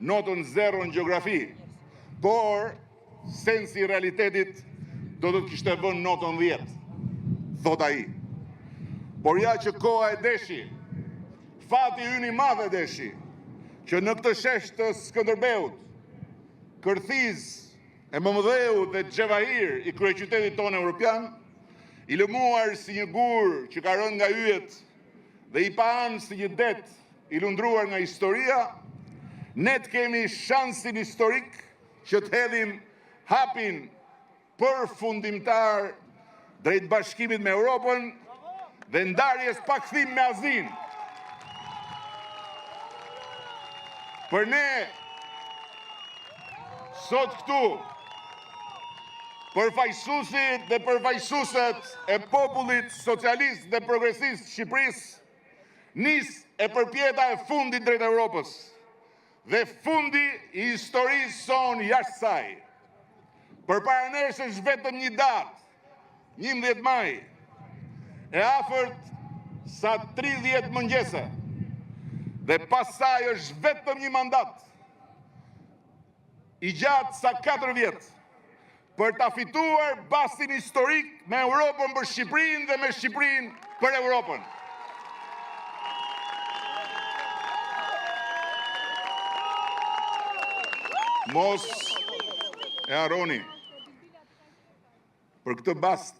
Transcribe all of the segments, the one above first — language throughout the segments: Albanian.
notën 0 në gjeografi, por sensi i realitetit do të kishte vënë notën 10, thot ai. Por ja që koha e deshi, fati ynë i madh e deshi, që në këtë shesh të Skënderbeut, Kërthiz, e Mëmdheu dhe Xhevahir i kryeqytetit tonë evropian, i lëmuar si një gur që ka rënë nga yjet dhe i panë si një det i lundruar nga historia, ne të kemi shansin historik që të hedhim hapin përfundimtar drejt bashkimit me Europën dhe ndarjes pa kthim me Azinë. Për ne, sot këtu, përfaqësuesit dhe përfaqësueset e popullit socialist dhe progresist Shqipërisë, nis e përpjeta e fundit drejt Europës dhe fundi i historisë sonë jashtë saj. Përpara nesh është vetëm një datë, 11 maj, e afërt sa 30 mëngjese, dhe pas saj është vetëm një mandat, i gjatë sa 4 vjetë, për ta fituar bastin historik me Europën për Shqipërinë dhe me Shqipërinë për Europën. Mos e harroni, për këtë bast,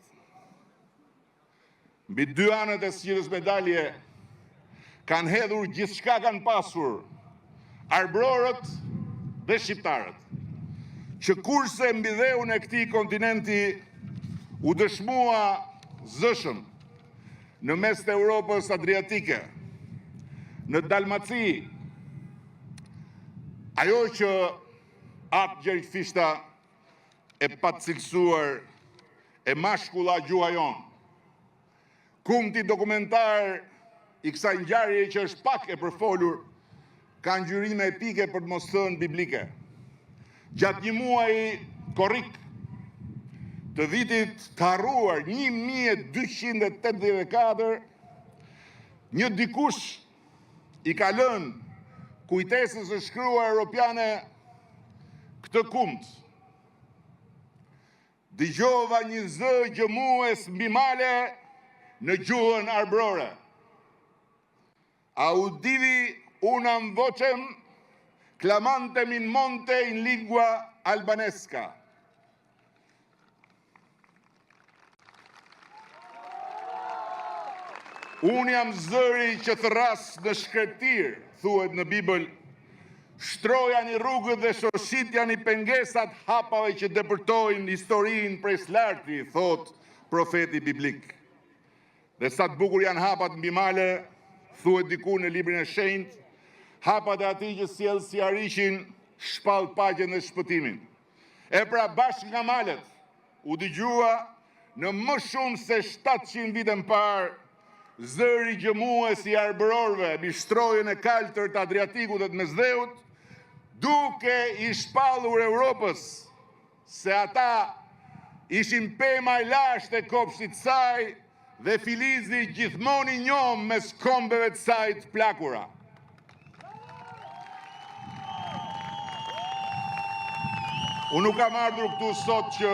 mbi 2 anët e sqindjes medalje, kanë hedhur gjithçka kanë pasur, arbrorët dhe shqiptarët, që kurse mbi dheun e këtij kontinenti u dëshmua zëshëm në mes të Europës Adriatike, në Dalmaci, ajo që atë Gjergj Fishta e patësillsuar e mashkulla gjuha jonë. Kumti dokumentar i kësaj ngjarjeje që është pak e përfolur, ka ngjyrime epike për të mos thënë biblike. Gjatë një muaji korrik të vitit të harruar 1284, një dikush i ka lënë kujtesës së shkruar europiane këtë kumt. Dëgjova një zë gjëmues mbi male në gjuhën arbrore. Audivi unam vocem clamantem in monte in lingua albanesca. Unë jam zëri që thras në shkretir, thuhet në Bibël, shtroja një rrugët dhe shoshitja një pengesat hapave që depërtojnë historinë prej slarti, thot profeti biblik. Dhe sa të bukur janë hapat mbi male, thuhet diku në librin e shenjtë, hapat e atij që sjell si arishin shpall paqen dhe shpëtimin. E pra bashkë nga malet, u dëgjua në më shumë se 700 vite më parë, zëri gjëmues i arbrorëve mbi shtrojën e kaltër të Adriatikut dhe të Mesdheut, duke i shpallur Europës se ata ishin pema e lashtë e kopshtit saj dhe filizi gjithmonë i njom mes kombeve të saj të plakura. Unë nuk kam ardhur këtu sot që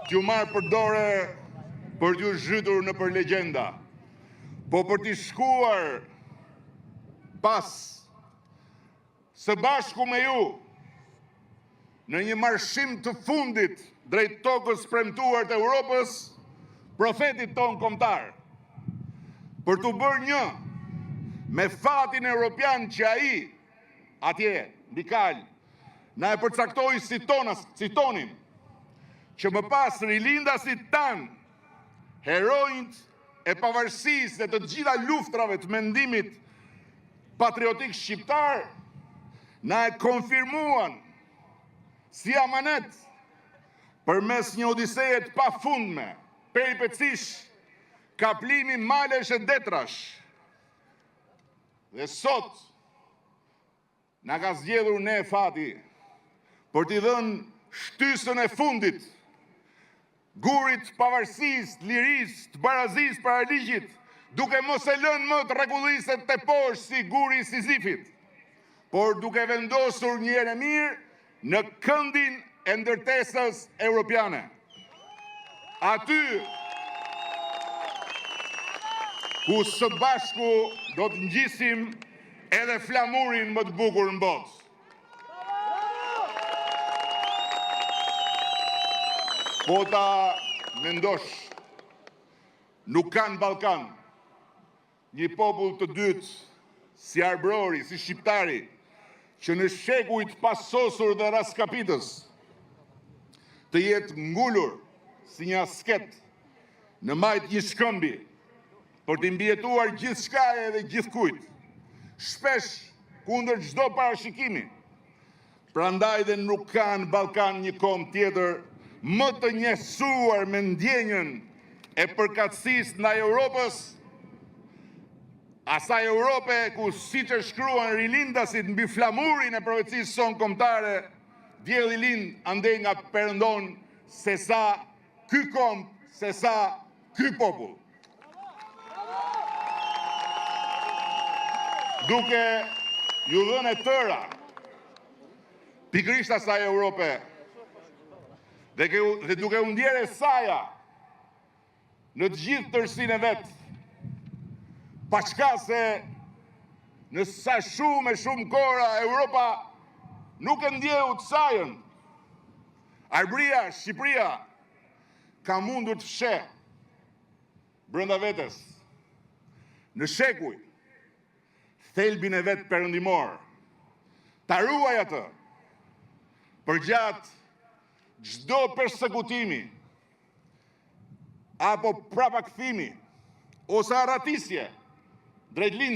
t'ju marr përdore për t'ju zhytur në për legjenda, po për t'i shkuar pas së bashku me ju në një marshim të fundit drejt tokës premtuar të Europës, profetit ton kombëtar, për t'u bërë një me fatin europian që ai atje mbi kal na e përcaktoi si tonin, që më pas rilindasit tan, heronjt e pavarësisë dhe të gjitha luftrave të mendimit patriotik shqiptar, na e konfirmuan si amanet përmes një odiseje të pafundme, peripecish, kaplimi malesh e detrash. Dhe sot na ka zgjedhur ne fati për t'i dhënë shtysën e fundit gurit pavarësisë, lirisë, të barazisë para ligjit, duke mos e lënë më të rregulliset të poshtë si guri i Sizifit. por duke vendosur një herë mirë në këndin e ndërtesës europiane. Aty ku së bashku do të ngjisim edhe flamurin më të bukur në botë. Po ta mendosh, nuk kanë Ballkan një popull të dytë si arbrori, si shqiptari, që në shekujt pasosur dhe raskapitës të jetë ngulur si një asket në majt një shkëmbi për të mbjetuar gjithë shkaje dhe gjithë kujt, shpesh kundër çdo parashikimi. Prandaj dhe nuk kanë Ballkan një kom tjetër më të njësuar me ndjenjën e përkatësisë ndaj Europës, asaj Europe ku siç e shkruan rilindasit mbi flamurin e profecisë son kombëtare, dielli lind andej nga perëndon se sa ky kom, se sa ky popull. Duke ju dhënë e tëra pikërisht asaj Europe dhe duke u ndjerë saja në të gjithë tërësinë e vet, paçka se në sa shumë e shumë kohëra Europa nuk e ndjeu të sajën, Arbëria, Shqipëria ka mundur të fsheh brenda vetes në shekuj thelbin e vet perëndimor, ta ruaj atë përgjatë çdo persekutimi apo prapakthimi ose arratisje drejt